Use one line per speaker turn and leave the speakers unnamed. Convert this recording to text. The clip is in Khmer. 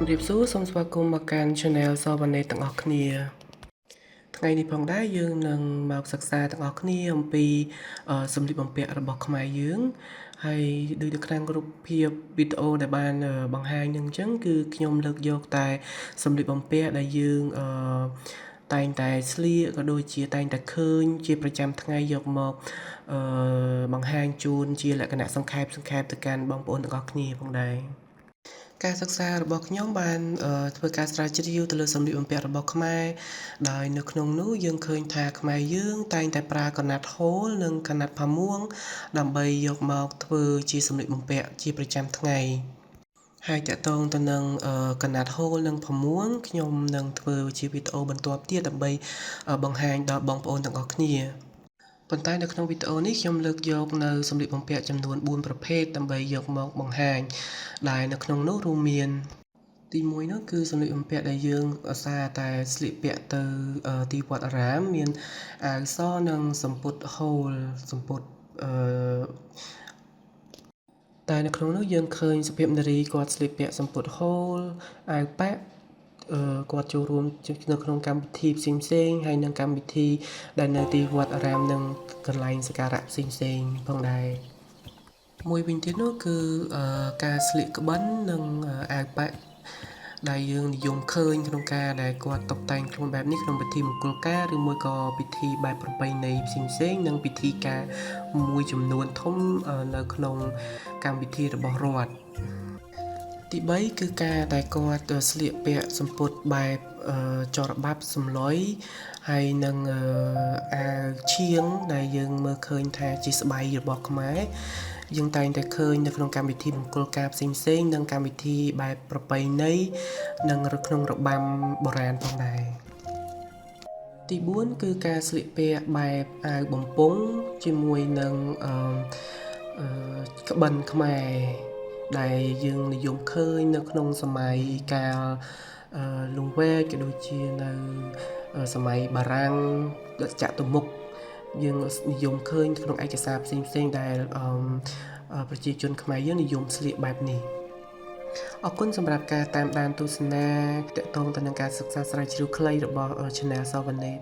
រៀបសួរសូមស្វាគមន៍មកកាន់ Channel សវណ្ណេទាំងអស់គ្នាថ្ងៃនេះផងដែរយើងនឹងមកសិក្សាទាំងអស់គ្នាអំពីសម្លៀកបំពាក់របស់ខ្មែរយើងហើយដូចនៅក្នុងរូបភាពវីដេអូដែលបានបង្ហាញនឹងអញ្ចឹងគឺខ្ញុំលើកយកតែសម្លៀកបំពាក់ដែលយើងតែងតែស្លៀកក៏ដូចជាតែងតែឃើញជាប្រចាំថ្ងៃយកមកបង្ហាញជូនជាលក្ខណៈសង្ខេបទៅកាន់បងប្អូនទាំងអស់គ្នាផងដែរការសិក្សារបស់ខ្ញុំបានធ្វើការស្រាវជ្រាវទៅលើសម្លៀកបំពាក់របស់ខ្មែរដោយនៅក្នុងនោះយើងឃើញថាខ្មែរយើងតែងតែប្រើក្រណាត់ហូលនិងក្រណាត់ផាមួងដើម្បីយកមកធ្វើជាសម្លៀកបំពាក់ជាប្រចាំថ្ងៃហើយតកតងទៅនឹងក្រណាត់ហូលនិងផាមួងខ្ញុំនឹងធ្វើជាវីដេអូបន្ទាប់ទៀតដើម្បីបង្ហាញដល់បងប្អូនទាំងអស់គ្នាប៉ុន្តែនៅក្នុងវីដេអូនេះខ្ញុំលើកយកនៅសម្លៀកបំពាក់ចំនួន4ប្រភេទដើម្បីយកមកបង្ហាញដែលនៅក្នុងនោះរួមមានទី1នោះគឺសម្លៀកបំពាក់ដែលយើងឧស្សាហ៍តែស្លៀកពាក់ទៅទីវត្តអារាមមានអាវសនិងសំពត់ហូលសំពត់តែនៅក្នុងនោះយើងឃើញសុភាពនារីគាត់ស្លៀកពាក់សំពត់ហូលអាវប៉ាក់គាត់ចូលរួមនៅក្នុងកម្មវិធីផ្សេងៗហើយនឹងកម្មវិធីដែលនៅទីវត្តអារាមនិងកន្លែងសក្ការៈផ្សេងៗផងដែរមួយវិញទៀតនោះគឺការស្លៀកក្បិននិងអាវប៉ាក់ដែលយើងនិយមឃើញក្នុងការដែលគាត់តុបតែងខ្លួនបែបនេះក្នុងពិធីមង្គលការឬមួយក៏ពិធីបែបប្រពៃណីផ្សេងៗនិងពិធីការមួយចំនួនធំនៅក្នុងកម្មវិធីរបស់រដ្ឋទី3គឺការដែលគាត់ស្លៀកពាក់សំពត់បែបចរបាប់សំឡុយហើយនឹងអាវឈៀងដែលយើងមើលឃើញថាជាស្បៃរបស់ខ្មែរយើងតែងតែឃើញនៅក្នុងកម្មវិធីមង្គលការផ្សេងៗនិងកម្មវិធីបែបប្រពៃណីនិងក្នុងរបាំបុរាណផងដែរទី4គឺការស្លៀកពាក់បែបអាវបំពង់ជាមួយនឹងក្បិនខ្មែរដែលយើងនិយមឃើញនៅក្នុងសម័យកាលលង្វែកក៏ដូចជានៅសម័យបារាំងចតុមុខយើងនិយមឃើញក្នុងឯកសារផ្សេងៗដែលប្រជាជនខ្មែរយើងនិយមស្លៀកបែបនេះអរគុណសម្រាប់ការតាមដានទស្សនាទាក់ទងទៅនឹងការសិក្សាស្រាវជ្រាវខ្លីរបស់ Channel សវណ្ណេត